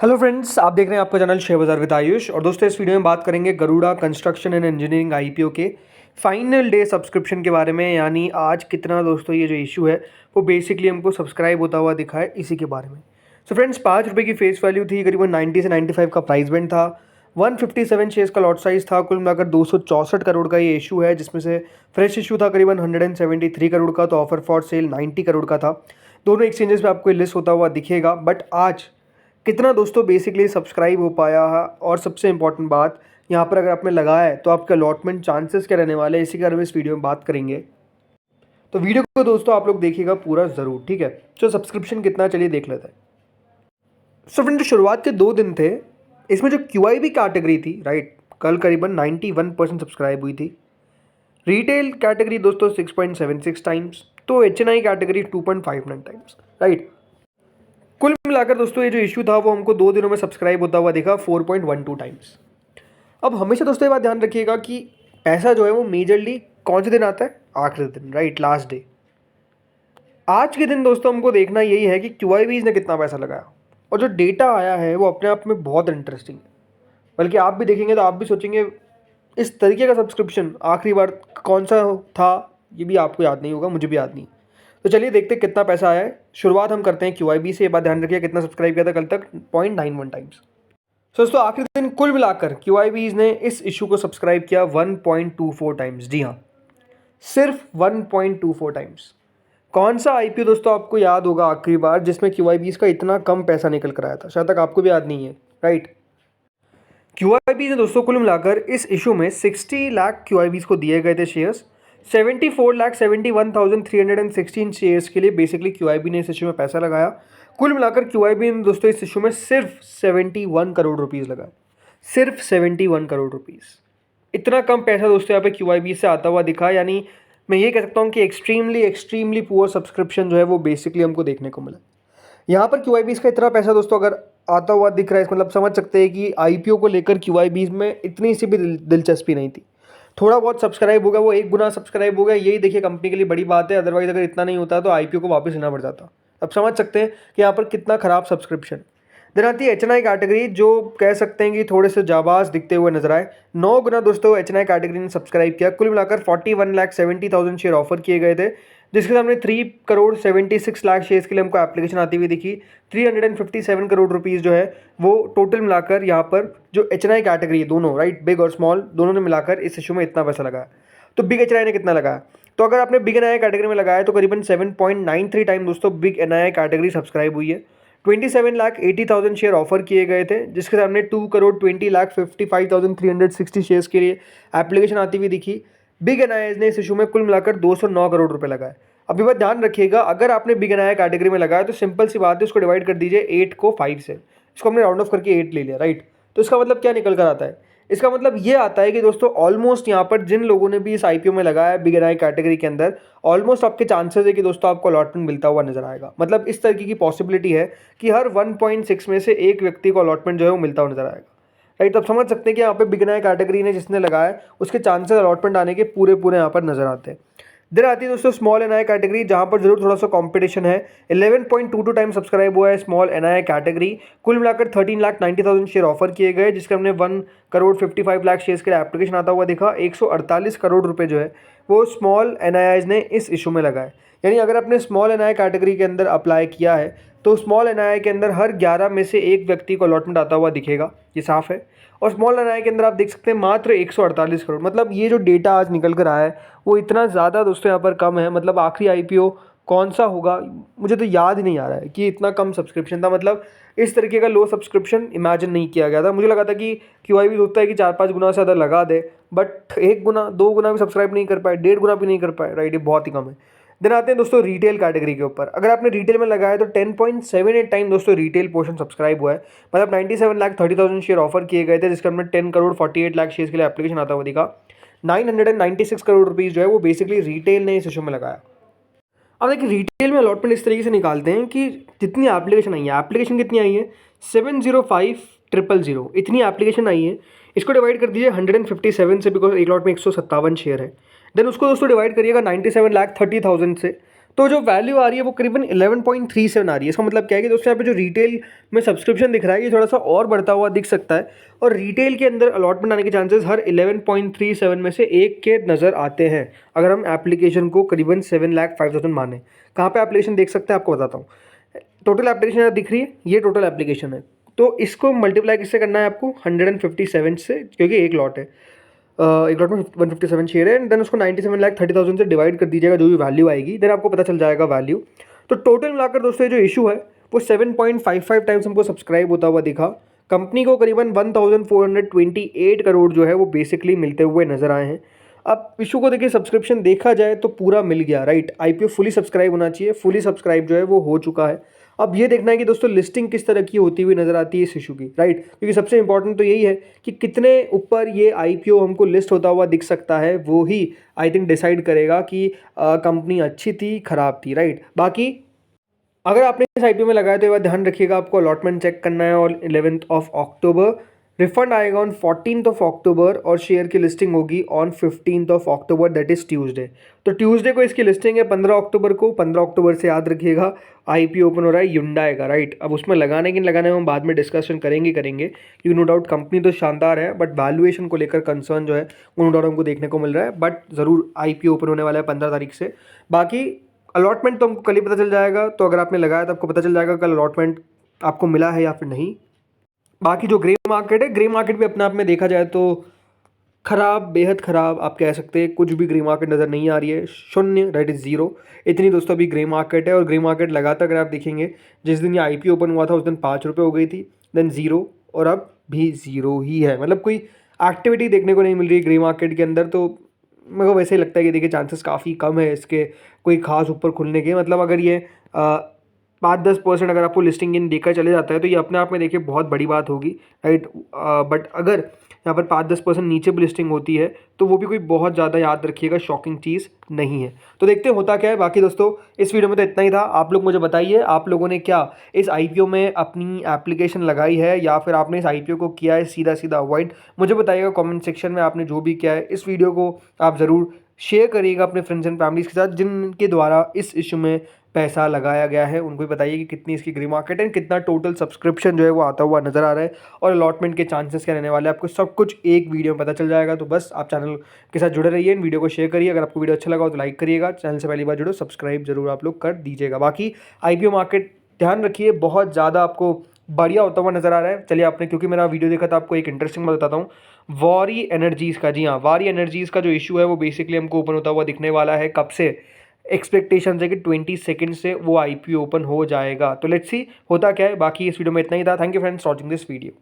Hello friends, आप देख रहे हैं आपका चैनल शेयर बाजार विद आयुष। और दोस्तों, इस वीडियो में बात करेंगे Garuda construction and engineering IPO के फाइनल डे सब्सक्रिप्शन के बारे में। यानी आज कितना दोस्तों ये जो इशू है वो बेसिकली हमको सब्सक्राइब होता हुआ दिखा है, इसी के बारे में। सो फ्रेंड्स, ₹5 की फेस वैल्यू थी, करीबन 90 से 95 का प्राइस बैंड था, 157 शेयर्स का लॉट साइज था। कुल मिलाकर 264 करोड़ का ये इशू है, जिसमें से फ्रेश इशू था करीबन 173 करोड़ का, तो ऑफर फॉर सेल 90 करोड़ का था। दोनों एक्सचेंजेस पे आपको लिस्ट होता हुआ दिखेगा। बट आज कितना दोस्तों बेसिकली सब्सक्राइब हो पाया है, और सबसे इंपॉर्टेंट बात यहाँ पर अगर आपने लगाया है तो आपका अलॉटमेंट चांसेस क्या रहने वाले हैं, इसी के बारे में इस वीडियो में बात करेंगे। तो वीडियो को दोस्तों आप लोग देखिएगा पूरा ज़रूर, ठीक है। तो सब्सक्रिप्शन कितना, चलिए देख लेते हैं। सो फ्रेंड, जो शुरुआत के 2 दिन थे, इसमें जो QIB कैटेगरी थी, राइट, कल करीबन 91% सब्सक्राइब हुई थी। रिटेल कैटेगरी दोस्तों 6.76 टाइम्स, तो HNI कैटेगरी 2.59 टाइम्स, राइट। कुल मिलाकर दोस्तों ये जो इशू था वो हमको 2 दिनों में सब्सक्राइब होता हुआ दिखा 4.12 टाइम्स। अब हमेशा दोस्तों ये बात ध्यान रखिएगा कि पैसा जो है वो मेजरली कौन से दिन आता है, आखिरी दिन, राइट, लास्ट डे। आज के दिन दोस्तों हमको देखना यही है कि QIBs ने कितना पैसा लगाया, और जो डेटा आया है वो अपने आप में बहुत इंटरेस्टिंग है। बल्कि आप भी देखेंगे तो आप भी सोचेंगे इस तरीके का सब्सक्रिप्शन आखिरी बार कौन सा था, ये भी आपको याद नहीं होगा, मुझे भी याद नहीं। तो चलिए देखते हैं कितना पैसा आया है। शुरुआत हम करते हैं QIB से। ये बात ध्यान रखिए, कितना सब्सक्राइब किया था कल तक, 0.91 टाइम्स। दोस्तों आखिरी दिन कुल मिलाकर QIBs ने इस इशू को सब्सक्राइब किया 1.24 टाइम्स। जी हाँ, सिर्फ 1.24 टाइम्स। कौन सा IPO दोस्तों आपको याद होगा आखिरी बार जिसमें QIBs का इतना कम पैसा निकल कर आया था? शायद तक आपको भी याद नहीं है, राइट। QIB ने दोस्तों कुल मिलाकर इस इशू में 60 लाख QIBs को दिए गए थे शेयर्स। 74,71,316 शेयर्स के लिए बेसिकली QIB ने इस इशू में पैसा लगाया। कुल मिलाकर QIB ने दोस्तों इस इशू में सिर्फ 71 करोड़ रुपीज़ लगाए, सिर्फ 71 करोड़ रुपीज़। इतना कम पैसा दोस्तों यहाँ पे QIB से आता हुआ दिखा। यानी मैं ये कह सकता हूँ कि एक्सट्रीमली एक्सट्रीमली पुअर सब्सक्रिप्शन जो है वो बेसिकली हमको देखने को मिला। यहाँ पर QIBs का इतना पैसा दोस्तों अगर आता हुआ दिख रहा है, मतलब समझ सकते हैं कि IPO को लेकर QIBs में इतनी सी भी दिलचस्पी नहीं थी। थोड़ा बहुत सब्सक्राइब हो गया, वो 1 गुना सब्सक्राइब हो गया, यही देखिए कंपनी के लिए बड़ी बात है। अदरवाइज अगर इतना नहीं होता तो IPO को वापस लेना पड़ जाता। अब समझ सकते हैं कि यहाँ पर कितना खराब सब्सक्रिप्शन। देन आती है HNI कैटेगरी, जो कह सकते हैं कि थोड़े से जाबाज दिखते हुए नजर आए। 9 गुना दोस्तों HNI कैटेगरी ने सब्सक्राइब किया। कुल मिलाकर 41,70,000 शेयर ऑफर किए गए थे, जिसके सामने 3,76,00,000 शेयर्स के लिए हमको एप्लीकेशन आती हुई दिखी। 357 करोड़ रुपीज़ जो है वो टोटल मिलाकर यहाँ पर जो HNI कैटेगरी दोनों, राइट, बिग और स्मॉल दोनों ने मिलाकर इस इशू में इतना पैसा लगाया। तो बिग HNI ने कितना लगाया? तो अगर आपने बिग NII कैटेगरी में लगाया तो करीबन 7.93 टाइम दोस्तों बिग NII कैटेगरी सब्सक्राइब हुई है। 27,80,000 शेयर ऑफर किए गए थे, जिसके सामने 2,20,55,360 शेयर्स के लिए एप्लीकेशन आती हुई दिखी। बिग NII ने इस इशू में कुल मिलाकर 209 करोड़ रुपए लगाए। अब ये बात ध्यान रखिएगा, अगर आपने बिग NII कैटेगरी में लगाया तो सिंपल सी बात है, उसको डिवाइड कर दीजिए 8 को 5 से। इसको हमने राउंड ऑफ करके 8 ले लिया, राइट। तो इसका मतलब क्या निकल कर आता है? इसका मतलब ये आता है कि दोस्तों ऑलमोस्ट यहाँ पर जिन लोगों ने भी इस IPO में लगाया बिग NII कैटेगरी के अंदर, ऑलमोस्ट आपके चांसेस है कि दोस्तों आपको अलॉटमेंट मिलता हुआ नजर आएगा। मतलब इस तरीके की पॉसिबिलिटी है कि हर 1.6 में से एक व्यक्ति को अलॉटमेंट जो है वो मिलता हुआ नजर आएगा, राइट। अब समझ सकते हैं कि यहाँ पे बिग NII कैटेगरी ने जिसने लगाया उसके चांसेस अलॉटमेंट आने के पूरे पूरे यहाँ पर नजर आते हैं। देन आती है दोस्तों स्मॉल NII कैटेगरी, जहाँ पर जरूर थोड़ा सा कंपटीशन है। 11.22 टाइम सब्सक्राइब हुआ है स्मॉल NII कैटेगरी। कुल मिलाकर 13,90,000 शेयर ऑफर किए गए, जिसके हमने 1,55,00,000 शेयर्स के लिए एप्लीकेशन आता हुआ दिखा। 148 करोड़ रुपए जो है वो स्मॉल NIIs ने इस इशू में लगाए। यानी अगर आपने स्मॉल NII कैटेगरी के अंदर अप्लाई किया है तो स्मॉल NII के अंदर हर 11 में से एक व्यक्ति को अलॉटमेंट आता हुआ दिखेगा, ये साफ है। और स्मॉल NII के अंदर आप देख सकते हैं मात्र 148 करोड़। मतलब ये जो डेटा आज निकल कर आया है वो इतना ज़्यादा दोस्तों यहाँ पर कम है। मतलब आखिरी IPO कौन सा होगा, मुझे तो याद ही नहीं आ रहा है कि इतना कम सब्सक्रिप्शन था। मतलब इस तरीके का लो सब्सक्रिप्शन इमेजिन नहीं किया गया था। मुझे लगा था कि QIB होता है कि 4-5 गुना से ज़्यादा लगा दे, बट 1 गुना 2 गुना भी सब्सक्राइब नहीं कर पाए, 1.5 गुना भी नहीं कर पाए, राइट। ये बहुत ही कम है। देन आते हैं दोस्तों रिटेल कैटेगरी के ऊपर। अगर आपने रिटेल में लगाया तो 10.78 टाइम दोस्तों रिटेल पोर्शन सब्सक्राइब हुआ है। मतलब 97,30,000 शेयर ऑफर किए गए थे, जिसके अंदर 10,48,00,000 शेयर्स के लिए एप्लीकेशन आता हुआ दिखा। 996 करोड़ रुपीज़ जो है वो बेसिकली रिटेल ने इस इशू में लगाया। अब देखिए रिटेल में अलॉटमेंट इस तरीके से निकालते हैं कि जितनी एप्लीकेशन आई है, एप्लीकेशन कितनी आई है 705,000 इतनी एप्लीकेशन आई है। इसको डिवाइड कर दीजिए 157 से, बिकॉज एक लॉट में 157 शेयर है। देन उसको दोस्तों डिवाइड करिएगा 97,30,000 से, तो जो वैल्यू आ रही है वो करीबन 11.37 आ रही है। इसका मतलब क्या है कि दोस्तों यहाँ पे जो रिटेल में सब्सक्रिप्शन दिख रहा है ये थोड़ा सा और बढ़ता हुआ दिख सकता है, और रिटेल के अंदर अलॉटमेंट आने के चांसेस हर 11.37 में से एक के नज़र आते हैं, अगर हम एप्लीकेशन को करीबन 7,05,000 माने। कहाँ पे एप्लीकेशन देख सकते हैं आपको बताता हूँ। टोटल एप्लीकेशन दिख रही है, ये टोटल एप्लीकेशन है। तो इसको मल्टीप्लाई किससे करना है आपको, 157 से, क्योंकि एक लॉट है, एक लॉट में 157 शेयर है, एंड देन उसको 97,30,000 से डिवाइड कर दीजिएगा, जो भी वैल्यू आएगी देन आपको पता चल जाएगा वैल्यू। तो टोटल मिलाकर दोस्तों जो इशू है वो 7.55 टाइम्स हमको सब्सक्राइब होता हुआ दिखा। कंपनी को करीबन 1,428 करोड़ जो है वो बेसिकली मिलते हुए नजर आए हैं। अब इशू को देखिए, सब्सक्रिप्शन देखा जाए तो पूरा मिल गया, राइट। आईपीओ फुली सब्सक्राइब होना चाहिए, फुली सब्सक्राइब जो है वो हो चुका है। अब ये देखना है कि दोस्तों लिस्टिंग किस तरह की होती हुई नजर आती है इस इशू की, राइट, क्योंकि सबसे इंपॉर्टेंट तो यही है कि कितने ऊपर ये आईपीओ हमको लिस्ट होता हुआ दिख सकता है, वो ही आई थिंक डिसाइड करेगा कि कंपनी अच्छी थी खराब थी, राइट। बाकी अगर आपने इस आईपीओ में लगाया तो ये बात ध्यान रखिएगा, आपको अलॉटमेंट चेक करना है, और 11th ऑफ अक्टूबर रिफंड आएगा ऑन 14th ऑफ अक्टूबर, और शेयर की लिस्टिंग होगी on 15th of October, that is Tuesday. तो ट्यूसडे को इसकी लिस्टिंग है 15 अक्टूबर को। 15 अक्टूबर से याद रखिएगा आईपीओ ओपन हो रहा है Hyundai का, राइट। अब उसमें लगाने की लगाने में हम बाद में डिस्कशन करेंगे क्योंकि नो डाउट कंपनी तो शानदार है, बट वैल्यूएशन को लेकर कंसर्न जो है वो नो डाउट हमको देखने को मिल रहा है, बट ज़रूर आईपीओ ओपन होने वाला है 15 तारीख से। बाकी अलॉटमेंट तो हमको कल ही पता चल जाएगा, तो अगर आपने लगाया तो आपको पता चल जाएगा कल अलॉटमेंट आपको मिला है या फिर नहीं। बाकी जो ग्रे मार्केट है, ग्रे मार्केट भी अपने आप में देखा जाए तो खराब, बेहद खराब आप कह सकते हैं। कुछ भी ग्रे मार्केट नज़र नहीं आ रही है, शून्य, दैट इज़ जीरो। इतनी दोस्तों अभी ग्रे मार्केट है, और ग्रे मार्केट लगातार अगर आप देखेंगे, जिस दिन ये आईपीओ ओपन हुआ था उस दिन 5 रुपये हो गई थी, देन जीरो, और अब भी जीरो ही है। मतलब कोई एक्टिविटी देखने को नहीं मिल रही है ग्रे मार्केट के अंदर। तो मेरे को वैसे ही लगता है कि देखिए चांसेस काफ़ी कम है इसके कोई खास ऊपर खुलने के। मतलब अगर ये 5-10% अगर आपको लिस्टिंग इन देकर चले जाता है तो ये अपने आप में देखिए बहुत बड़ी बात होगी, राइट। बट अगर यहाँ पर 5-10% नीचे भी लिस्टिंग होती है तो वो भी कोई बहुत ज़्यादा, याद रखिएगा, शॉकिंग चीज़ नहीं है। तो देखते हैं होता क्या है। बाकी दोस्तों इस वीडियो में तो इतना ही था। आप लोग मुझे बताइए, आप लोगों ने क्या इस आईपीओ में अपनी एप्लीकेशन लगाई है, या फिर आपने इस आईपीओ को किया है सीधा सीधा अवॉइड। मुझे बताइएगा कमेंट सेक्शन में आपने जो भी किया है। इस वीडियो को आप ज़रूर शेयर करिएगा अपने फ्रेंड्स एंड फैमिलीज़ के साथ जिनके द्वारा इस इशू में पैसा लगाया गया है। उनको भी बताइए कि कितनी इसकी ग्रे मार्केट है, कितना टोटल सब्सक्रिप्शन जो है वो आता हुआ नज़र आ रहा है, और अलॉटमेंट के चांसेस क्या रहने वाले हैं, आपको सब कुछ एक वीडियो में पता चल जाएगा। तो बस आप चैनल के साथ जुड़े रहिए, इन वीडियो को शेयर करिए। अगर आपको वीडियो अच्छा लगा हो तो लाइक करिएगा, चैनल से पहली बार जुड़ो सब्सक्राइब जरूर आप लोग कर दीजिएगा। बाकी आईपीओ मार्केट ध्यान रखिए, बहुत ज़्यादा आपको बढ़िया होता हुआ नज़र आ रहा है। चलिए, आपने क्योंकि मेरा वीडियो देखा था, आपको एक इंटरेस्टिंग बात बताता हूँ। वारी एनर्जीज़ का, जी हाँ, वारी एनर्जीज़ का जो इशू है वो बेसिकली हमको ओपन होता हुआ दिखने वाला है। कब से एक्सपेक्टेशन है कि 22 से वो आईपीओ ओपन हो जाएगा। तो लेट्स सी होता क्या है। बाकी इस वीडियो में इतना ही था। Thank you friends watching this video.